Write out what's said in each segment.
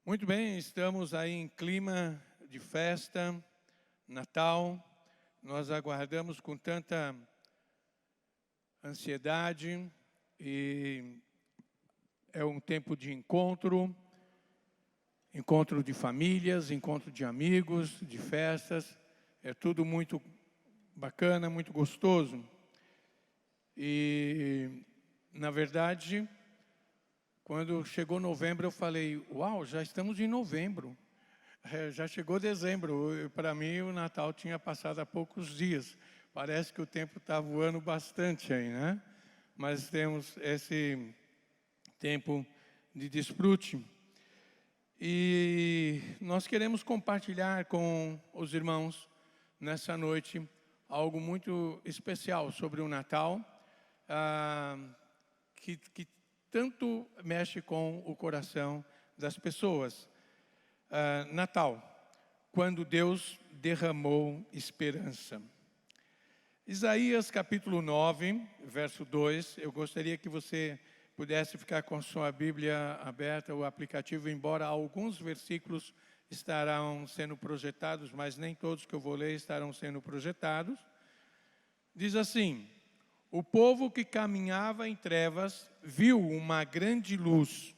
Muito bem, estamos aí em clima de festa, Natal. Nós aguardamos com tanta ansiedade e é um tempo de encontro de famílias, encontro de amigos, de festas. É tudo muito bacana, muito gostoso. E, na verdade, quando chegou novembro, eu falei, uau, já estamos em novembro. Já chegou dezembro. Para mim, o Natal tinha passado há poucos dias. Parece que o tempo está voando bastante aí, né? Mas temos esse tempo de desfrute. E nós queremos compartilhar com os irmãos, nessa noite, algo muito especial sobre o Natal, que tanto mexe com o coração das pessoas. Natal, quando Deus derramou esperança. Isaías capítulo 9, verso 2, eu gostaria que você pudesse ficar com sua Bíblia aberta, o aplicativo, embora alguns versículos estarão sendo projetados, mas nem todos que eu vou ler estarão sendo projetados. Diz assim: o povo que caminhava em trevas viu uma grande luz.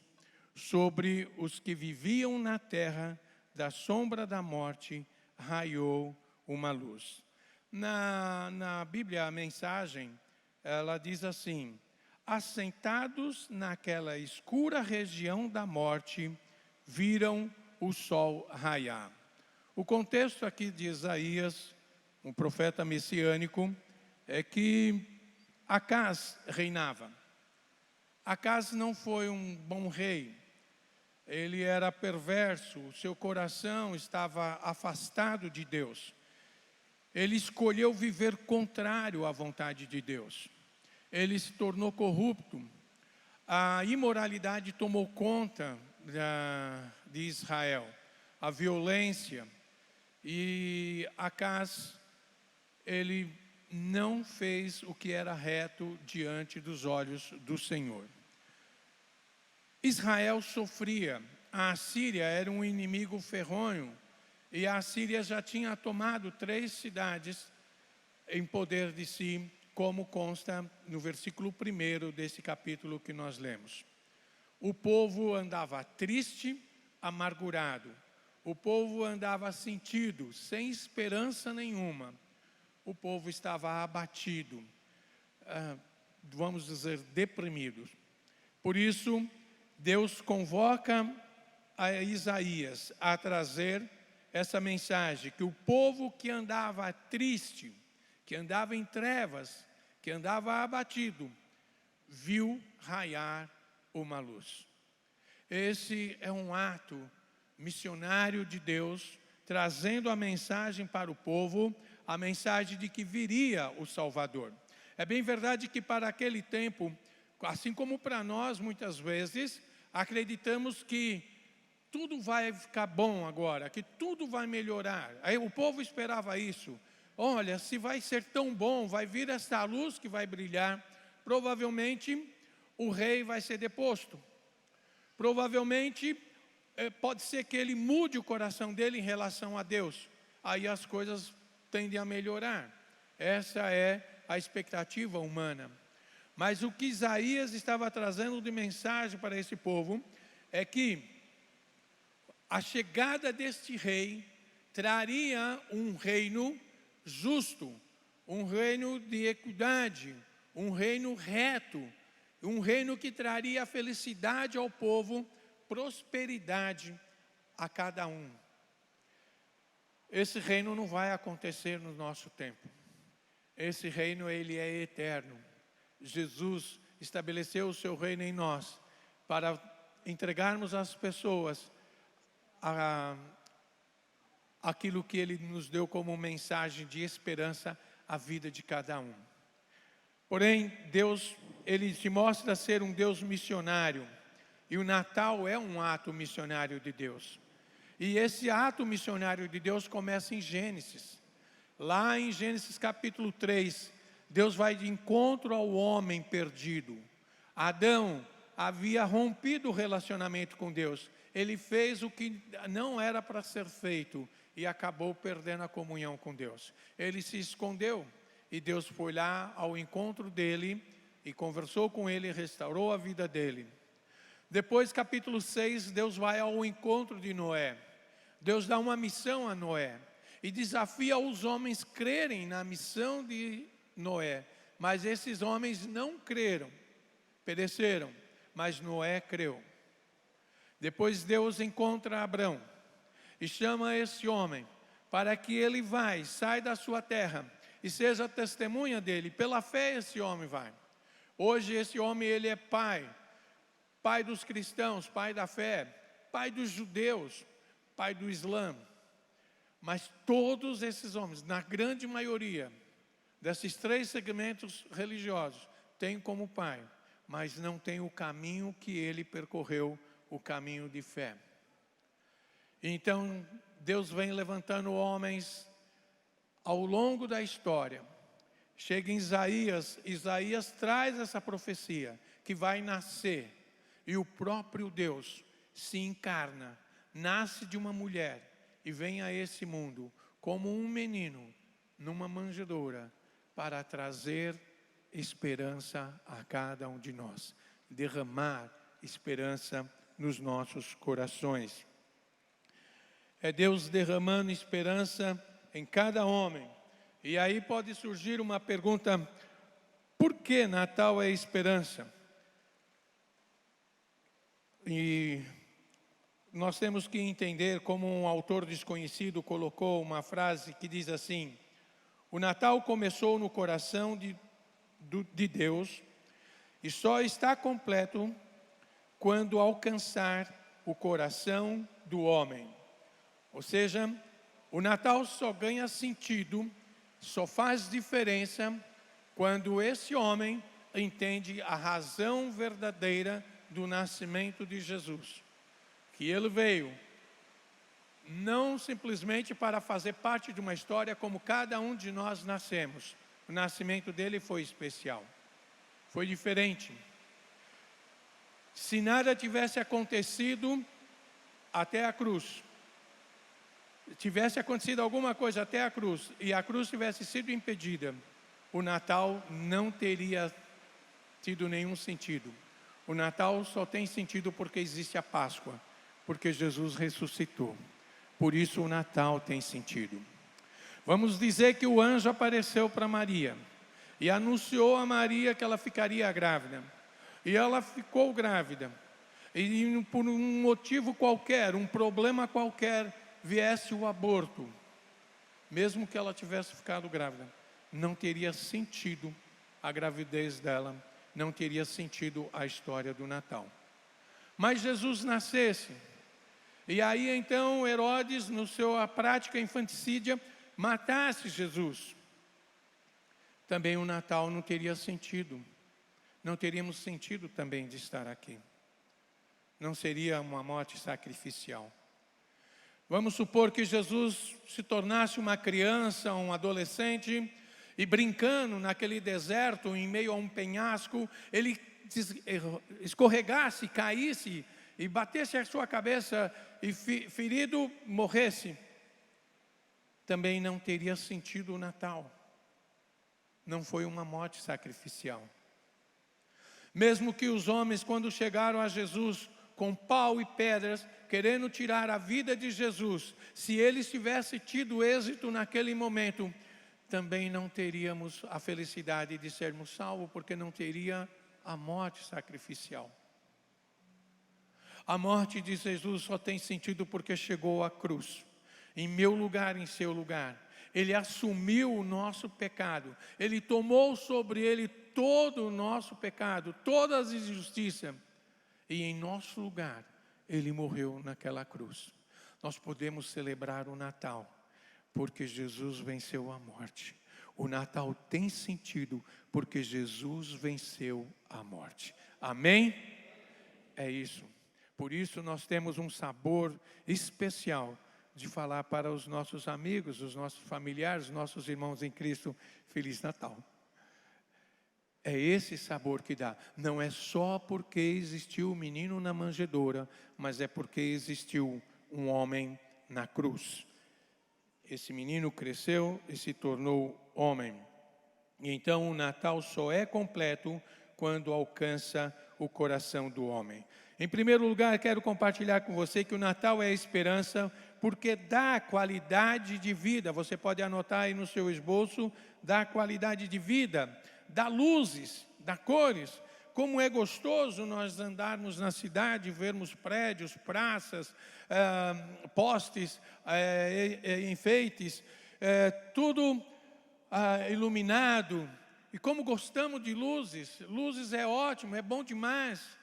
Sobre os que viviam na terra da sombra da morte, raiou uma luz. Na Bíblia, a mensagem, ela diz assim: assentados naquela escura região da morte, viram o sol raiar. O contexto aqui de Isaías, um profeta messiânico, é que Acás reinava. Acás não foi um bom rei. Ele era perverso, o seu coração estava afastado de Deus. Ele escolheu viver contrário à vontade de Deus. Ele se tornou corrupto. A imoralidade tomou conta de Israel, a violência. E Acás, ele não fez o que era reto diante dos olhos do Senhor. Israel sofria, a Assíria era um inimigo ferronho, e a Assíria já tinha tomado 3 cidades em poder de si, como consta no versículo 1 desse capítulo que nós lemos. O povo andava triste, amargurado, o povo andava sentido, sem esperança nenhuma, o povo estava abatido, vamos dizer, deprimido. Por isso, Deus convoca a Isaías a trazer essa mensagem, que o povo que andava triste, que andava em trevas, que andava abatido, viu raiar uma luz. Esse é um ato missionário de Deus, trazendo a mensagem para o povo, a mensagem de que viria o Salvador. É bem verdade que para aquele tempo, assim como para nós, muitas vezes, acreditamos que tudo vai ficar bom agora, que tudo vai melhorar. Aí o povo esperava isso. Olha, se vai ser tão bom, vai vir esta luz que vai brilhar, provavelmente o rei vai ser deposto. Provavelmente pode ser que ele mude o coração dele em relação a Deus. Aí as coisas tendem a melhorar. Essa é a expectativa humana. Mas o que Isaías estava trazendo de mensagem para esse povo é que a chegada deste rei traria um reino justo, um reino de equidade, um reino reto, um reino que traria felicidade ao povo, prosperidade a cada um. Esse reino não vai acontecer no nosso tempo. Esse reino, ele é eterno. Jesus estabeleceu o seu reino em nós para entregarmos às pessoas aquilo que Ele nos deu como mensagem de esperança à vida de cada um. Porém, Deus, Ele se mostra ser um Deus missionário, e o Natal é um ato missionário de Deus. E esse ato missionário de Deus começa em Gênesis. Lá em Gênesis capítulo 3, Deus vai de encontro ao homem perdido. Adão, havia rompido o relacionamento com Deus. Ele fez o que não era para ser feito e acabou perdendo a comunhão com Deus. Ele se escondeu e Deus foi lá ao encontro dele e conversou com ele e restaurou a vida dele. Depois, capítulo 6, Deus vai ao encontro de Noé. Deus dá uma missão a Noé e desafia os homens a crerem na missão de Noé. Mas esses homens não creram, pereceram, mas Noé creu. Depois Deus encontra Abrão e chama esse homem para que ele sai da sua terra e seja testemunha dele. Pela fé esse homem vai. Hoje esse homem ele é pai dos cristãos, pai da fé, pai dos judeus, pai do Islã. Mas todos esses homens, na grande maioria desses 3 segmentos religiosos, têm como pai, mas não tem o caminho que ele percorreu, o caminho de fé. Então, Deus vem levantando homens ao longo da história. Chega em Isaías, Isaías traz essa profecia, que vai nascer, e o próprio Deus se encarna, nasce de uma mulher, e vem a esse mundo, como um menino, numa manjedoura, para trazer esperança a cada um de nós, derramar esperança nos nossos corações. É Deus derramando esperança em cada homem. E aí pode surgir uma pergunta: por que Natal é esperança? E nós temos que entender, como um autor desconhecido colocou uma frase que diz assim: o Natal começou no coração de Deus e só está completo quando alcançar o coração do homem. Ou seja, o Natal só ganha sentido, só faz diferença quando esse homem entende a razão verdadeira do nascimento de Jesus. Que ele veio não simplesmente para fazer parte de uma história como cada um de nós nascemos. O nascimento dele foi especial, foi diferente. Se nada tivesse acontecido até a cruz, tivesse acontecido alguma coisa até a cruz, e a cruz tivesse sido impedida, o Natal não teria tido nenhum sentido. O Natal só tem sentido porque existe a Páscoa, porque Jesus ressuscitou. Por isso o Natal tem sentido. Vamos dizer que o anjo apareceu para Maria e anunciou a Maria que ela ficaria grávida. E ela ficou grávida. E por um motivo qualquer, um problema qualquer, viesse o aborto. Mesmo que ela tivesse ficado grávida, não teria sentido a gravidez dela, não teria sentido a história do Natal. Mas Jesus nascesse. E aí então Herodes, no sua prática infanticídia, matasse Jesus. Também o Natal não teria sentido. Não teríamos sentido também de estar aqui. Não seria uma morte sacrificial. Vamos supor que Jesus se tornasse uma criança, um adolescente, e brincando naquele deserto, em meio a um penhasco, ele escorregasse, caísse e batesse a sua cabeça e ferido morresse. Também não teria sentido o Natal. Não foi uma morte sacrificial. Mesmo que os homens, quando chegaram a Jesus com pau e pedras, querendo tirar a vida de Jesus, se eles tivessem tido êxito naquele momento, também não teríamos a felicidade de sermos salvos, porque não teria a morte sacrificial. A morte de Jesus só tem sentido porque chegou à cruz, em meu lugar, em seu lugar. Ele assumiu o nosso pecado, Ele tomou sobre Ele todo o nosso pecado, todas as injustiças, e em nosso lugar, Ele morreu naquela cruz. Nós podemos celebrar o Natal, porque Jesus venceu a morte. O Natal tem sentido, porque Jesus venceu a morte. Amém? É isso. Por isso nós temos um sabor especial de falar para os nossos amigos, os nossos familiares, os nossos irmãos em Cristo, Feliz Natal. É esse sabor que dá. Não é só porque existiu o menino na manjedoura, mas é porque existiu um homem na cruz. Esse menino cresceu e se tornou homem. E então o Natal só é completo quando alcança o coração do homem. Em primeiro lugar, quero compartilhar com você que o Natal é a esperança, porque dá qualidade de vida. Você pode anotar aí no seu esboço, dá qualidade de vida, dá luzes, dá cores. Como é gostoso nós andarmos na cidade, vermos prédios, praças, postes, enfeites, tudo iluminado. E como gostamos de luzes, luzes é ótimo, é bom demais.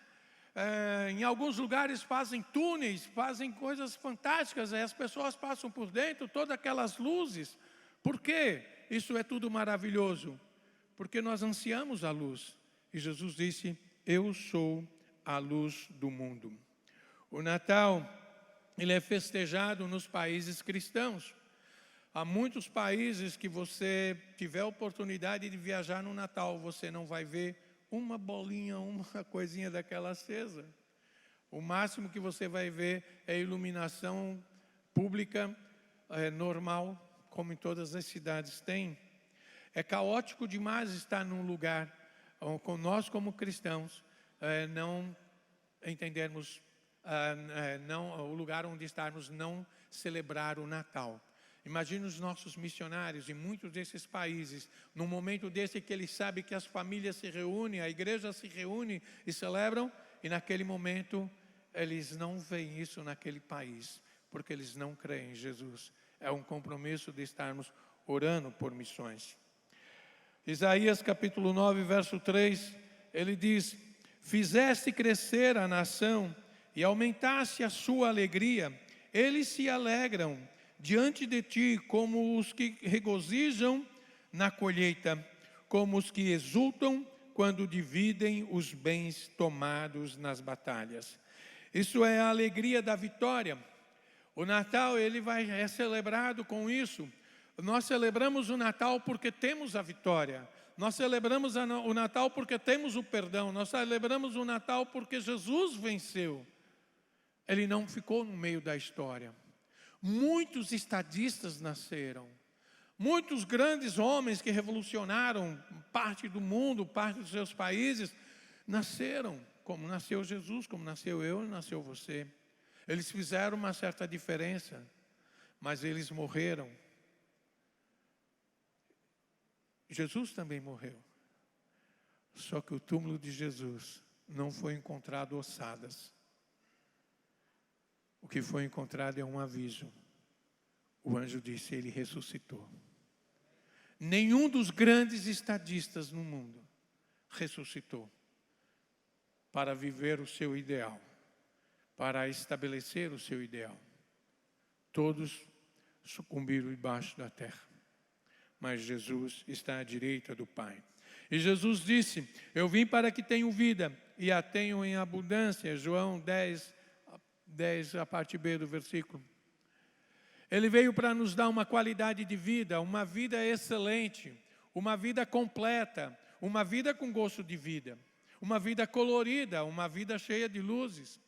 Em alguns lugares fazem túneis, fazem coisas fantásticas, aí as pessoas passam por dentro, todas aquelas luzes. Por quê? Isso é tudo maravilhoso. Porque nós ansiamos a luz. E Jesus disse, eu sou a luz do mundo. O Natal, ele é festejado nos países cristãos. Há muitos países que você tiver a oportunidade de viajar no Natal, você não vai ver uma bolinha, uma coisinha daquela acesa. O máximo que você vai ver é iluminação pública normal, como em todas as cidades tem. É caótico demais estar num lugar, com nós como cristãos, não entendermos, o lugar onde estarmos não celebrar o Natal. Imagine os nossos missionários em muitos desses países, num momento desse que eles sabem que as famílias se reúnem, a igreja se reúne e celebram, e naquele momento eles não veem isso naquele país, porque eles não creem em Jesus. É um compromisso de estarmos orando por missões. Isaías capítulo 9, verso 3, ele diz, fizeste crescer a nação e aumentaste a sua alegria, eles se alegram diante de ti como os que regozijam na colheita, como os que exultam quando dividem os bens tomados nas batalhas. Isso é a alegria da vitória. O Natal é celebrado com isso. Nós celebramos o Natal porque temos a vitória. Nós celebramos o Natal porque temos o perdão. Nós celebramos o Natal porque Jesus venceu. Ele não ficou no meio da história. Muitos estadistas nasceram. Muitos grandes homens que revolucionaram parte do mundo, parte dos seus países, nasceram. Como nasceu Jesus, como nasceu eu e nasceu você. Eles fizeram uma certa diferença, mas eles morreram. Jesus também morreu. Só que o túmulo de Jesus não foi encontrado ossadas. O que foi encontrado é um aviso. O anjo disse, ele ressuscitou. Nenhum dos grandes estadistas no mundo ressuscitou para viver o seu ideal, para estabelecer o seu ideal. Todos sucumbiram debaixo da terra. Mas Jesus está à direita do Pai. E Jesus disse, eu vim para que tenham vida e a tenham em abundância. João 10, a parte B do versículo. Ele veio para nos dar uma qualidade de vida, uma vida excelente, uma vida completa, uma vida com gosto de vida, uma vida colorida, uma vida cheia de luzes.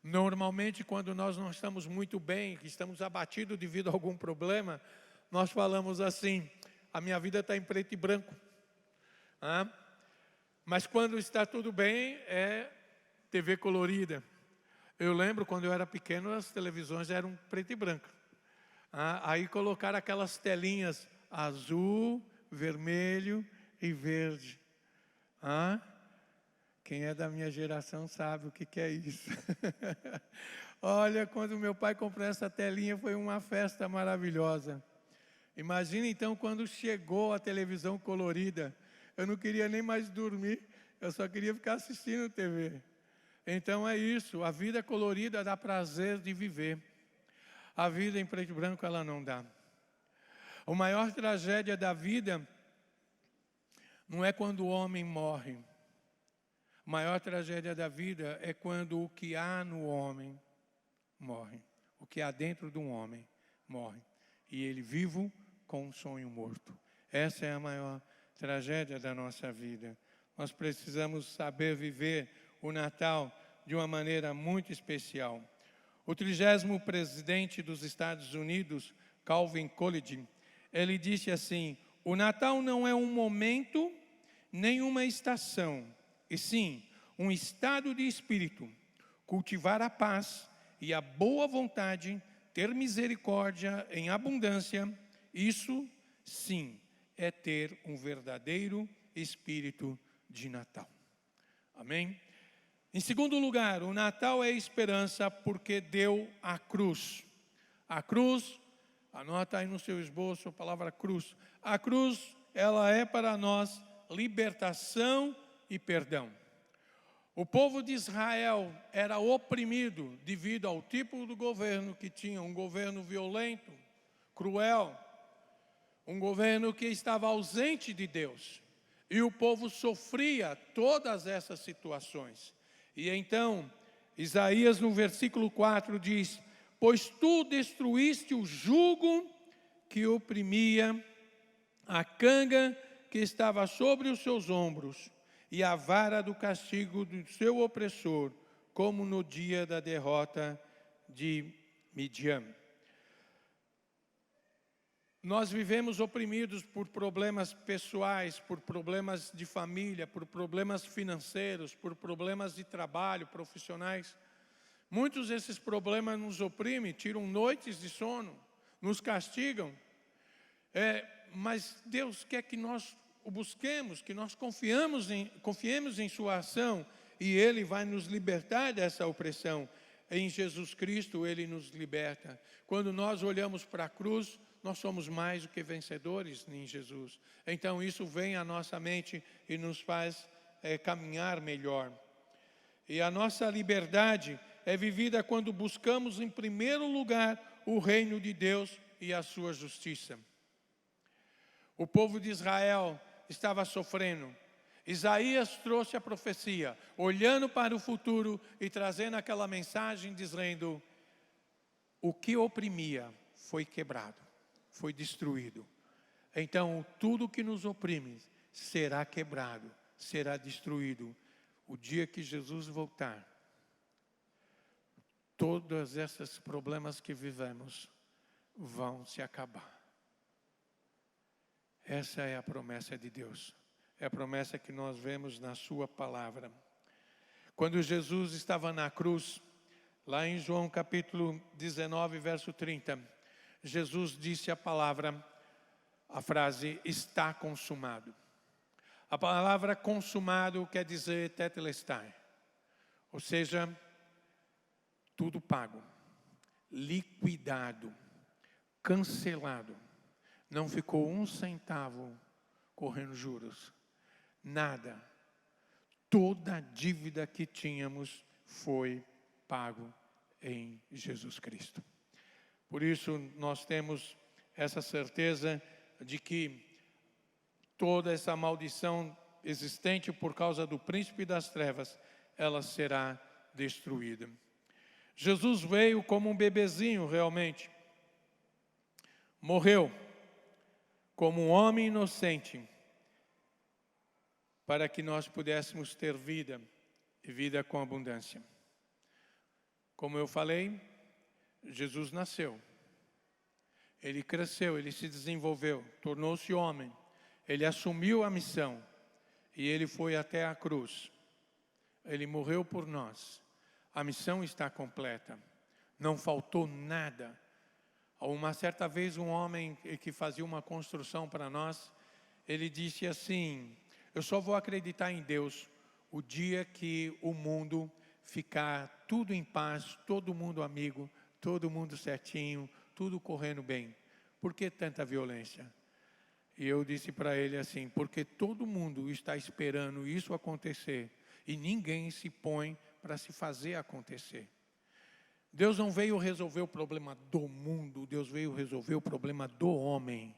Normalmente, quando nós não estamos muito bem, estamos abatidos devido a algum problema, nós falamos assim, a minha vida está em preto e branco. Mas quando está tudo bem, é TV colorida. Eu lembro quando eu era pequeno, as televisões eram preto e branco. Aí colocaram aquelas telinhas azul, vermelho e verde. Quem é da minha geração sabe o que é isso. Olha, quando meu pai comprou essa telinha, foi uma festa maravilhosa. Imagina então quando chegou a televisão colorida. Eu não queria nem mais dormir, eu só queria ficar assistindo TV. Então é isso, a vida colorida dá prazer de viver. A vida em preto e branco ela não dá. A maior tragédia da vida não é quando o homem morre. A maior tragédia da vida é quando o que há no homem morre. O que há dentro de um homem morre. E ele vivo com um sonho morto. Essa é a maior tragédia da nossa vida. Nós precisamos saber viver o Natal de uma maneira muito especial. O 30º presidente dos Estados Unidos, Calvin Coolidge, ele disse assim: o Natal não é um momento, nem uma estação, e sim um estado de espírito. Cultivar a paz e a boa vontade, ter misericórdia em abundância, isso sim é ter um verdadeiro espírito de Natal. Amém? Em segundo lugar, o Natal é esperança porque deu a cruz. A cruz, anota aí no seu esboço a palavra cruz. A cruz, ela é para nós libertação e perdão. O povo de Israel era oprimido devido ao tipo de governo que tinha, um governo violento, cruel, um governo que estava ausente de Deus. E o povo sofria todas essas situações. E então, Isaías no versículo 4 diz: pois tu destruíste o jugo que oprimia, a canga que estava sobre os seus ombros, e a vara do castigo do seu opressor, como no dia da derrota de Midian. Nós vivemos oprimidos por problemas pessoais, por problemas de família, por problemas financeiros, por problemas de trabalho, profissionais. Muitos desses problemas nos oprimem, tiram noites de sono, nos castigam. Mas Deus quer que nós o busquemos, que nós confiemos em sua ação, e Ele vai nos libertar dessa opressão. Em Jesus Cristo Ele nos liberta. Quando nós olhamos para a cruz, nós somos mais do que vencedores em Jesus. Então isso vem à nossa mente e nos faz caminhar melhor. E a nossa liberdade é vivida quando buscamos em primeiro lugar o reino de Deus e a sua justiça. O povo de Israel estava sofrendo. Isaías trouxe a profecia, olhando para o futuro e trazendo aquela mensagem dizendo: o que oprimia foi quebrado, foi destruído. Então, tudo que nos oprime será quebrado, será destruído. O dia que Jesus voltar, todos esses problemas que vivemos vão se acabar. Essa é a promessa de Deus. É a promessa que nós vemos na sua palavra. Quando Jesus estava na cruz, lá em João capítulo 19, verso 30, Jesus disse a frase, está consumado. A palavra consumado quer dizer tetelestai, ou seja, tudo pago, liquidado, cancelado. Não ficou um centavo correndo juros, nada. Toda a dívida que tínhamos foi pago em Jesus Cristo. Por isso nós temos essa certeza de que toda essa maldição existente por causa do príncipe das trevas, ela será destruída. Jesus veio como um bebezinho realmente. Morreu como um homem inocente, para que nós pudéssemos ter vida, e vida com abundância. Como eu falei, Jesus nasceu, Ele cresceu, Ele se desenvolveu, tornou-se homem, Ele assumiu a missão, e Ele foi até a cruz, Ele morreu por nós, a missão está completa, não faltou nada. Uma certa vez um homem que fazia uma construção para nós, ele disse assim: eu só vou acreditar em Deus o dia que o mundo ficar tudo em paz, todo mundo amigo, todo mundo certinho, tudo correndo bem. Por que tanta violência? E eu disse para ele assim: porque todo mundo está esperando isso acontecer e ninguém se põe para se fazer acontecer. Deus não veio resolver o problema do mundo, Deus veio resolver o problema do homem.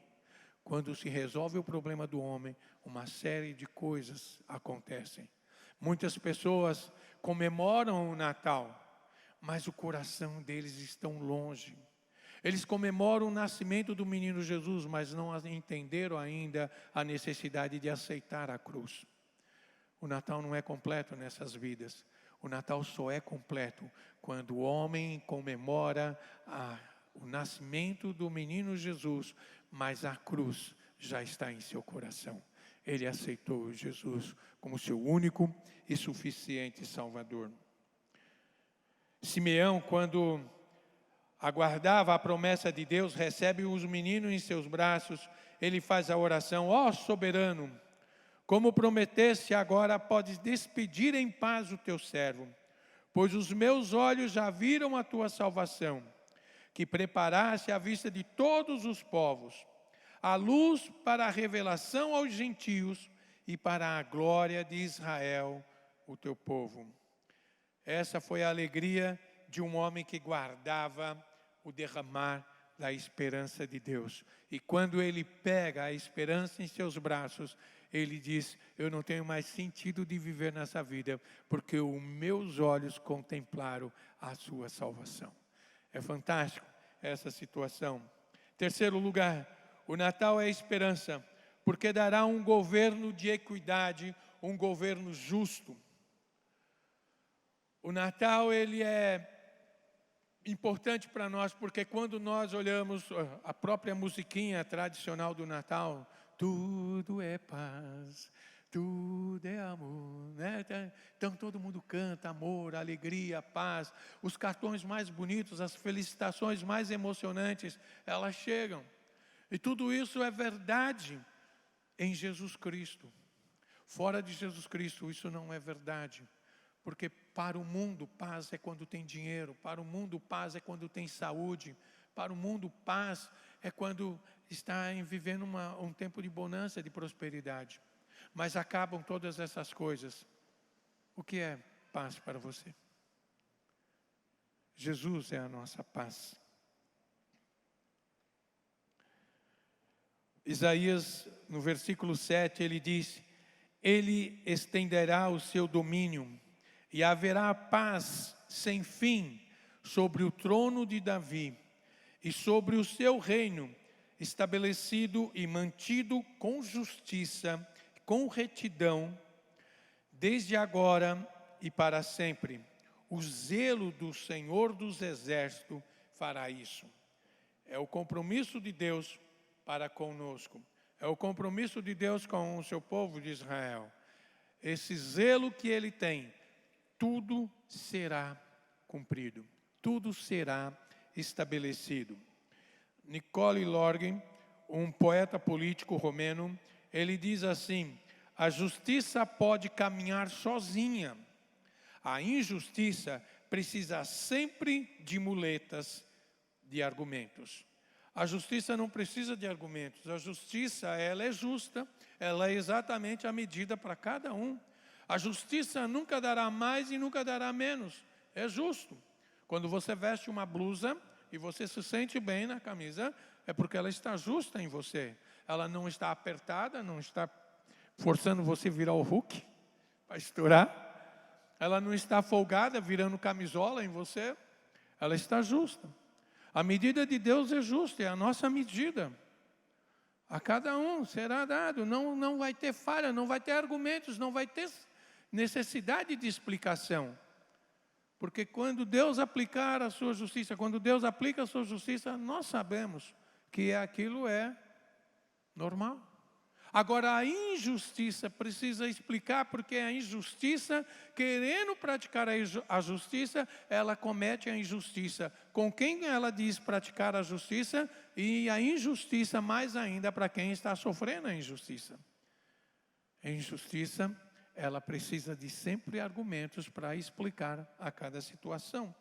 Quando se resolve o problema do homem, uma série de coisas acontecem. Muitas pessoas comemoram o Natal, mas o coração deles está longe. Eles comemoram o nascimento do menino Jesus, mas não entenderam ainda a necessidade de aceitar a cruz. O Natal não é completo nessas vidas. O Natal só é completo quando o homem comemora o nascimento do menino Jesus, mas a cruz já está em seu coração. Ele aceitou Jesus como seu único e suficiente Salvador. Simeão, quando aguardava a promessa de Deus, recebe os meninos em seus braços, ele faz a oração: ó soberano, como prometeste, agora podes despedir em paz o teu servo, pois os meus olhos já viram a tua salvação, que preparaste à vista de todos os povos, a luz para a revelação aos gentios e para a glória de Israel, o teu povo. Essa foi a alegria de um homem que guardava o derramar da esperança de Deus. E quando ele pega a esperança em seus braços, ele diz: eu não tenho mais sentido de viver nessa vida, porque os meus olhos contemplaram a sua salvação. É fantástico essa situação. Terceiro lugar, o Natal é esperança, porque dará um governo de equidade, um governo justo. O Natal, ele é importante para nós, porque quando nós olhamos a própria musiquinha tradicional do Natal, tudo é paz, tudo é amor, né? Então todo mundo canta amor, alegria, paz. Os cartões mais bonitos, as felicitações mais emocionantes, elas chegam. E tudo isso é verdade em Jesus Cristo. Fora de Jesus Cristo, isso não é verdade. Porque para o mundo, paz é quando tem dinheiro. Para o mundo, paz é quando tem saúde. Para o mundo, paz é quando está vivendo um tempo de bonança, de prosperidade. Mas acabam todas essas coisas. O que é paz para você? Jesus é a nossa paz. Isaías, no versículo 7, ele diz: ele estenderá o seu domínio e haverá paz sem fim sobre o trono de Davi e sobre o seu reino, estabelecido e mantido com justiça, com retidão, desde agora e para sempre. O zelo do Senhor dos Exércitos fará isso. É o compromisso de Deus para conosco. É o compromisso de Deus com o seu povo de Israel. Esse zelo que ele tem, tudo será cumprido, tudo será estabelecido. Nicole Lorgen, um poeta político romeno, ele diz assim: a justiça pode caminhar sozinha, a injustiça precisa sempre de muletas, de argumentos. A justiça não precisa de argumentos, a justiça, ela é justa, ela é exatamente a medida para cada um. A justiça nunca dará mais e nunca dará menos, é justo. Quando você veste uma blusa e você se sente bem na camisa, é porque ela está justa em você. Ela não está apertada, não está forçando você virar o Hulk para estourar. Ela não está folgada, virando camisola em você. Ela está justa. A medida de Deus é justa, é a nossa medida. A cada um será dado, não vai ter falha, não vai ter argumentos, não vai ter necessidade de explicação. Porque quando Deus aplicar a sua justiça, quando Deus aplica a sua justiça, nós sabemos que aquilo é normal. Agora, a injustiça precisa explicar, porque a injustiça, querendo praticar a justiça, ela comete a injustiça. Com quem ela diz praticar a justiça, e a injustiça mais ainda para quem está sofrendo a injustiça. A injustiça, ela precisa de sempre argumentos para explicar a cada situação.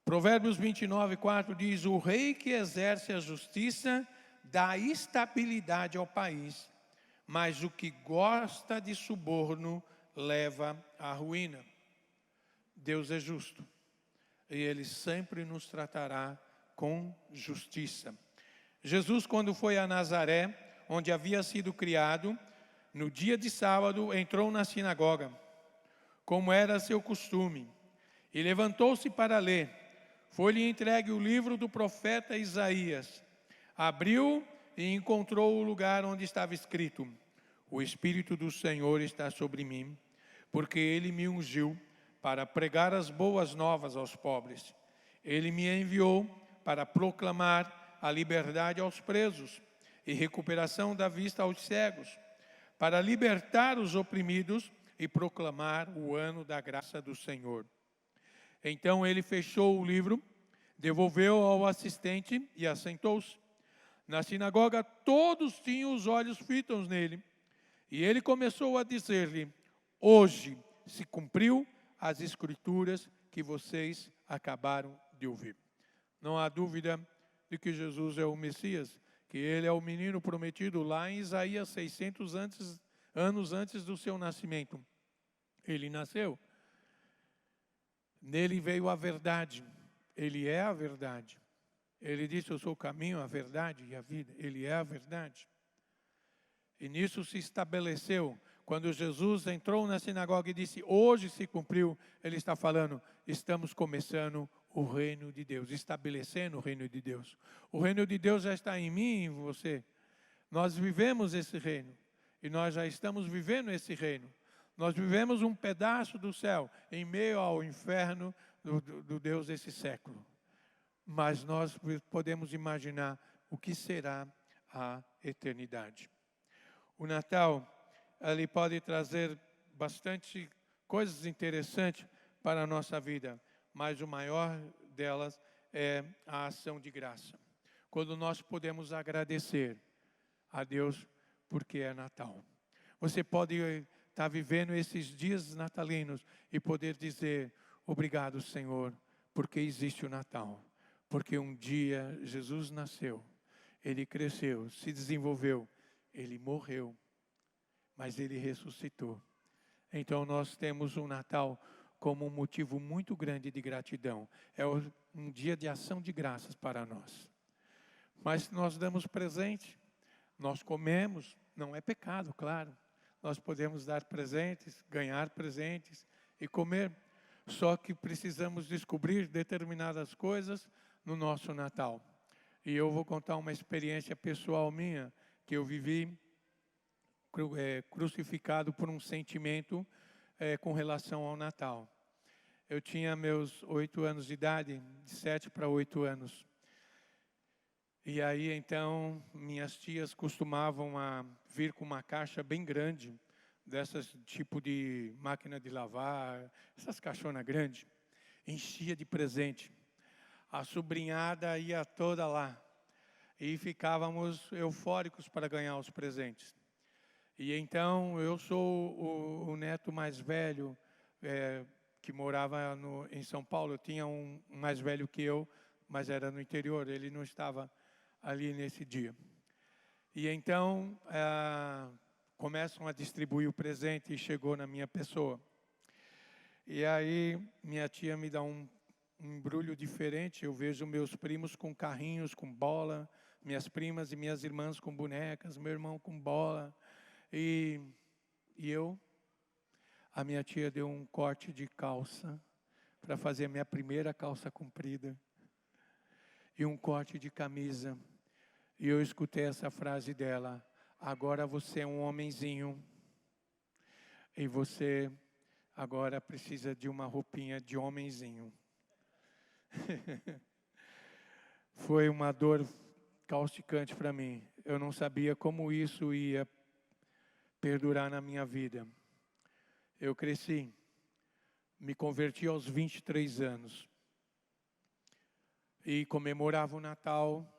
Provérbios 29:4 diz: o rei que exerce a justiça dá estabilidade ao país, mas o que gosta de suborno leva à ruína. Deus é justo e Ele sempre nos tratará com justiça. Jesus, quando foi a Nazaré, onde havia sido criado, no dia de sábado entrou na sinagoga, como era seu costume, e levantou-se para ler. Foi-lhe entregue o livro do profeta Isaías. Abriu e encontrou o lugar onde estava escrito: o Espírito do Senhor está sobre mim, porque Ele me ungiu para pregar as boas novas aos pobres. Ele me enviou para proclamar a liberdade aos presos e recuperação da vista aos cegos, para libertar os oprimidos e proclamar o ano da graça do Senhor. Então ele fechou o livro, devolveu ao assistente e assentou-se. Na sinagoga todos tinham os olhos fitos nele. E ele começou a dizer-lhe: hoje se cumpriu as escrituras que vocês acabaram de ouvir. Não há dúvida de que Jesus é o Messias, que ele é o menino prometido lá em Isaías 600 anos antes do seu nascimento. Ele nasceu. Nele veio a verdade. Ele é a verdade. Ele disse: eu sou o caminho, a verdade e a vida. Ele é a verdade. E nisso se estabeleceu. Quando Jesus entrou na sinagoga e disse: hoje se cumpriu, ele está falando: estamos começando o reino de Deus, estabelecendo o reino de Deus. O reino de Deus já está em mim e em você. Nós vivemos esse reino. E nós já estamos vivendo esse reino. Nós vivemos um pedaço do céu em meio ao inferno do Deus desse século. Mas nós podemos imaginar o que será a eternidade. O Natal, ele pode trazer bastante coisas interessantes para a nossa vida, mas o maior delas é a ação de graça. Quando nós podemos agradecer a Deus porque é Natal. Você pode estar vivendo esses dias natalinos e poder dizer: obrigado, Senhor, porque existe o Natal. Porque um dia Jesus nasceu, Ele cresceu, se desenvolveu, Ele morreu, mas Ele ressuscitou. Então nós temos o Natal como um motivo muito grande de gratidão. É um dia de ação de graças para nós. Mas nós damos presente, nós comemos, não é pecado, claro. Nós podemos dar presentes, ganhar presentes e comer. Só que precisamos descobrir determinadas coisas no nosso Natal. E eu vou contar uma experiência pessoal minha, que eu vivi crucificado por um sentimento com relação ao Natal. Eu tinha meus 8 anos de idade, de 7 para 8 anos. E aí, então, minhas tias costumavam vir com uma caixa bem grande, dessas tipo de máquina de lavar, essas caixonas grandes, enchia de presente. A sobrinhada ia toda lá e ficávamos eufóricos para ganhar os presentes. E então eu sou o neto mais velho que morava em São Paulo. Eu tinha um mais velho que eu, mas era no interior, ele não estava ali nesse dia. E então começam a distribuir o presente e chegou na minha pessoa. E aí minha tia me dá um embrulho diferente. Eu vejo meus primos com carrinhos, com bola, minhas primas e minhas irmãs com bonecas, meu irmão com bola. E a minha tia deu um corte de calça para fazer a minha primeira calça comprida. E um corte de camisa. E eu escutei essa frase dela: agora você é um homenzinho. E você agora precisa de uma roupinha de homenzinho. Foi uma dor causticante para mim. Eu não sabia como isso ia perdurar na minha vida. Eu cresci, me converti aos 23 anos e comemorava o Natal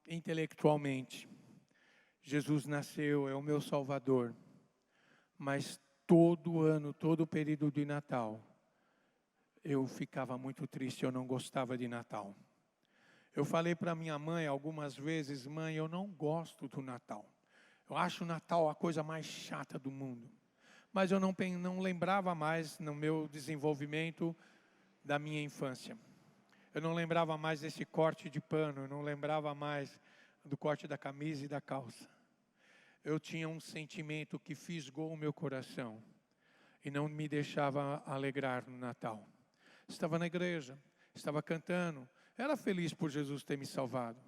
intelectualmente. Jesus nasceu, é o meu Salvador. Mas todo ano, todo o período de Natal, eu ficava muito triste, eu não gostava de Natal. Eu falei para minha mãe algumas vezes: mãe, eu não gosto do Natal. Eu acho o Natal a coisa mais chata do mundo. Mas eu não lembrava mais no meu desenvolvimento da minha infância. Eu não lembrava mais desse corte de pano, eu não lembrava mais do corte da camisa e da calça. Eu tinha um sentimento que fisgou o meu coração e não me deixava alegrar no Natal. Estava na igreja, estava cantando, era feliz por Jesus ter me salvado,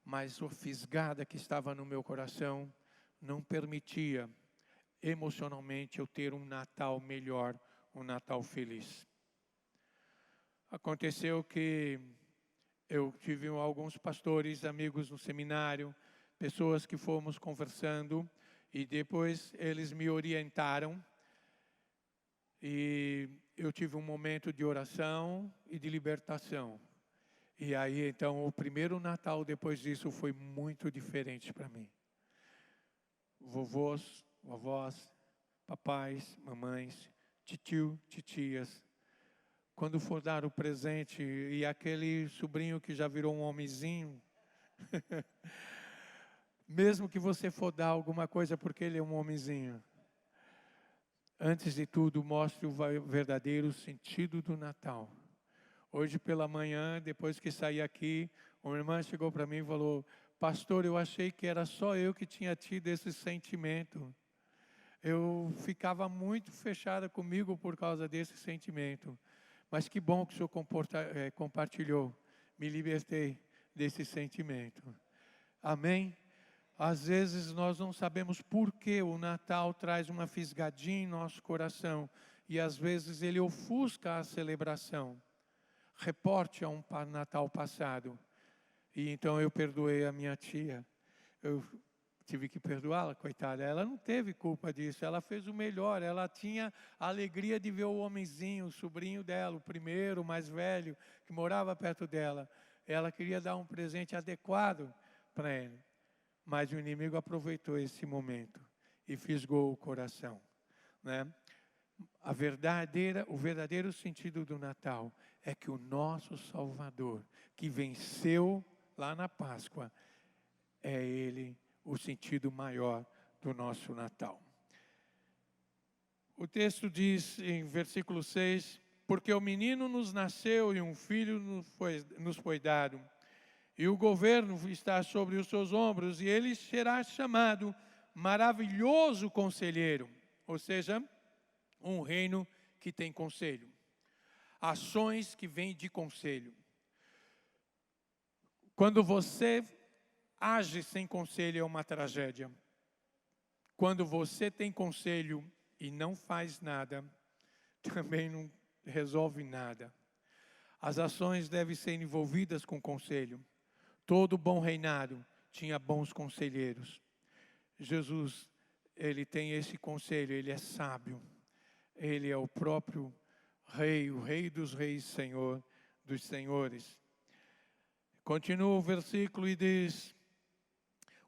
mas a fisgada que estava no meu coração não permitia emocionalmente eu ter um Natal melhor, um Natal feliz. Aconteceu que eu tive alguns pastores, amigos no seminário, pessoas que fomos conversando e depois eles me orientaram e eu tive um momento de oração e de libertação. E aí então o primeiro Natal depois disso foi muito diferente para mim. Vovôs, vovós, papais, mamães, titio, titias, quando for dar o presente e aquele sobrinho que já virou um homenzinho, mesmo que você for dar alguma coisa porque ele é um homenzinho, antes de tudo mostre o verdadeiro sentido do Natal. Hoje pela manhã, depois que saí aqui, uma irmã chegou para mim e falou: pastor, eu achei que era só eu que tinha tido esse sentimento. Eu ficava muito fechada comigo por causa desse sentimento. Mas que bom que o senhor compartilhou. Me libertei desse sentimento. Amém? Às vezes nós não sabemos por que o Natal traz uma fisgadinha em nosso coração. E às vezes ele ofusca a celebração. Reporte a um Natal passado. E então eu perdoei a minha tia. Eu tive que perdoá-la, coitada. Ela não teve culpa disso. Ela fez o melhor. Ela tinha a alegria de ver o homenzinho, o sobrinho dela, o primeiro, o mais velho, que morava perto dela. Ela queria dar um presente adequado para ele. Mas o inimigo aproveitou esse momento e fisgou o coração, né? O verdadeiro sentido do Natal é que o nosso Salvador, que venceu lá na Páscoa, é Ele o sentido maior do nosso Natal. O texto diz em versículo 6, porque o menino nos nasceu e um filho nos foi dado, e o governo está sobre os seus ombros, e ele será chamado Maravilhoso Conselheiro, ou seja, um reino que tem conselho. Ações que vêm de conselho. Quando você age sem conselho é uma tragédia. Quando você tem conselho e não faz nada, também não resolve nada. As ações devem ser envolvidas com conselho. Todo bom reinado tinha bons conselheiros. Jesus, ele tem esse conselho, ele é sábio. Ele é o próprio Rei, o Rei dos Reis, Senhor dos Senhores. Continua o versículo e diz: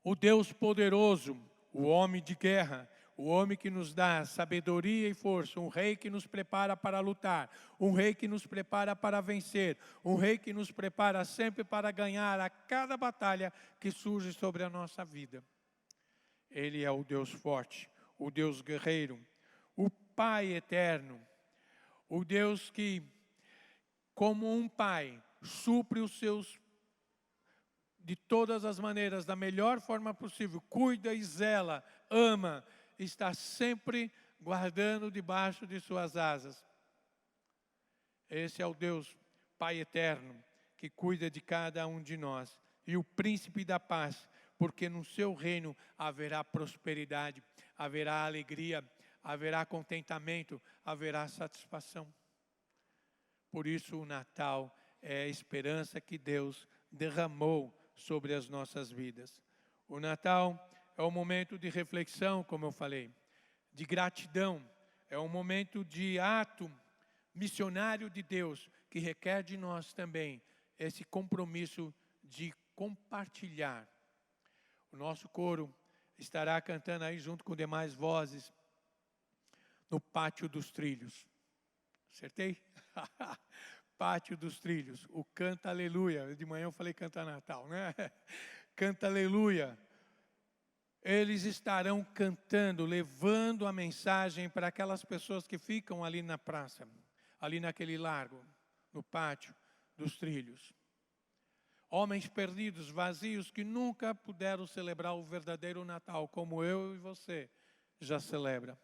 o Deus poderoso, o homem de guerra, o homem que nos dá sabedoria e força, um rei que nos prepara para lutar, um rei que nos prepara para vencer, um rei que nos prepara sempre para ganhar a cada batalha que surge sobre a nossa vida. Ele é o Deus forte, o Deus guerreiro, o Pai eterno, o Deus que, como um pai, supre os seus de todas as maneiras, da melhor forma possível, cuida e zela, ama, está sempre guardando debaixo de suas asas. Esse é o Deus Pai eterno, que cuida de cada um de nós, e o príncipe da paz, porque no seu reino haverá prosperidade, haverá alegria, haverá contentamento, haverá satisfação. Por isso o Natal é a esperança que Deus derramou sobre as nossas vidas. O Natal é um momento de reflexão, como eu falei, de gratidão, é um momento de ato missionário de Deus, que requer de nós também esse compromisso de compartilhar. O nosso coro estará cantando aí junto com demais vozes no Pátio dos Trilhos. Acertei? Pátio dos Trilhos, o Canta Aleluia. De manhã eu falei Canta Natal, né? Canta Aleluia. Eles estarão cantando, levando a mensagem para aquelas pessoas que ficam ali na praça, ali naquele largo, no Pátio dos Trilhos. Homens perdidos, vazios, que nunca puderam celebrar o verdadeiro Natal, como eu e você já celebra.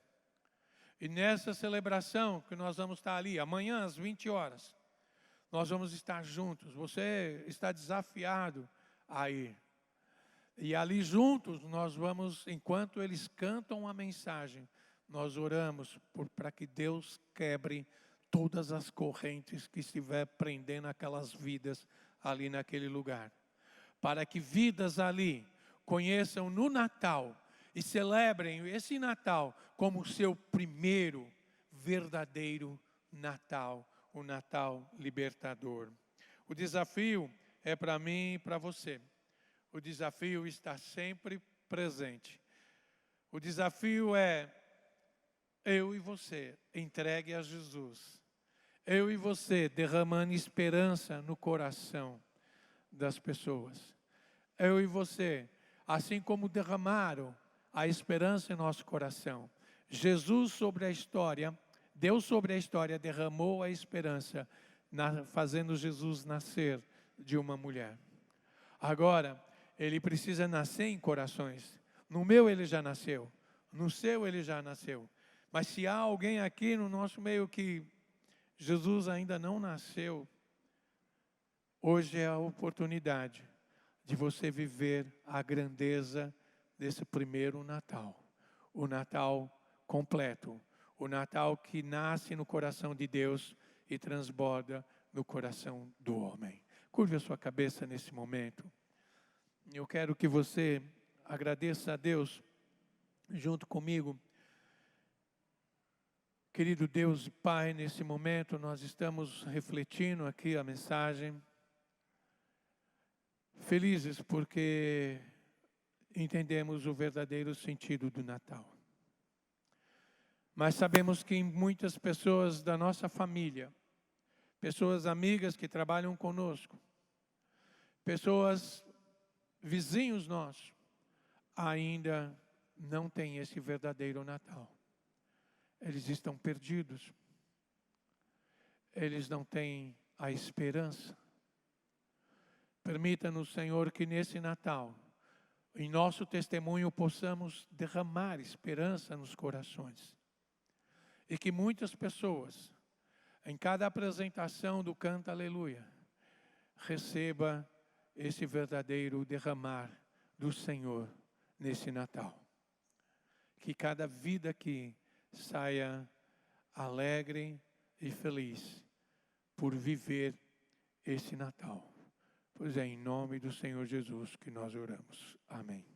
E nessa celebração que nós vamos estar ali, amanhã às 20 horas, nós vamos estar juntos. Você está desafiado a ir. E ali juntos nós vamos, enquanto eles cantam a mensagem, nós oramos para que Deus quebre todas as correntes que estiver prendendo aquelas vidas ali naquele lugar. Para que vidas ali conheçam no Natal e celebrem esse Natal como seu primeiro verdadeiro Natal, o Natal libertador. O desafio é para mim e para você. O desafio está sempre presente. O desafio é eu e você entregue a Jesus. Eu e você derramando esperança no coração das pessoas. Eu e você, assim como derramaram a esperança em nosso coração. Jesus sobre a história, Deus sobre a história derramou a esperança, fazendo Jesus nascer de uma mulher. Agora, ele precisa nascer em corações. No meu ele já nasceu, no seu ele já nasceu. Mas se há alguém aqui no nosso meio que Jesus ainda não nasceu, hoje é a oportunidade de você viver a grandeza desse primeiro Natal. O Natal completo, o Natal que nasce no coração de Deus e transborda no coração do homem. Curve a sua cabeça nesse momento. Eu quero que você agradeça a Deus junto comigo. Querido Deus e Pai, nesse momento nós estamos refletindo aqui a mensagem. Felizes porque entendemos o verdadeiro sentido do Natal. Mas sabemos que muitas pessoas da nossa família, pessoas amigas que trabalham conosco, pessoas vizinhos nossos, ainda não têm esse verdadeiro Natal. Eles estão perdidos. Eles não têm a esperança. Permita-nos, Senhor, que nesse Natal, em nosso testemunho, possamos derramar esperança nos corações. E que muitas pessoas, em cada apresentação do Canta Aleluia, receba esse verdadeiro derramar do Senhor nesse Natal. Que cada vida aqui saia alegre e feliz por viver esse Natal. Pois é em nome do Senhor Jesus que nós oramos. Amém.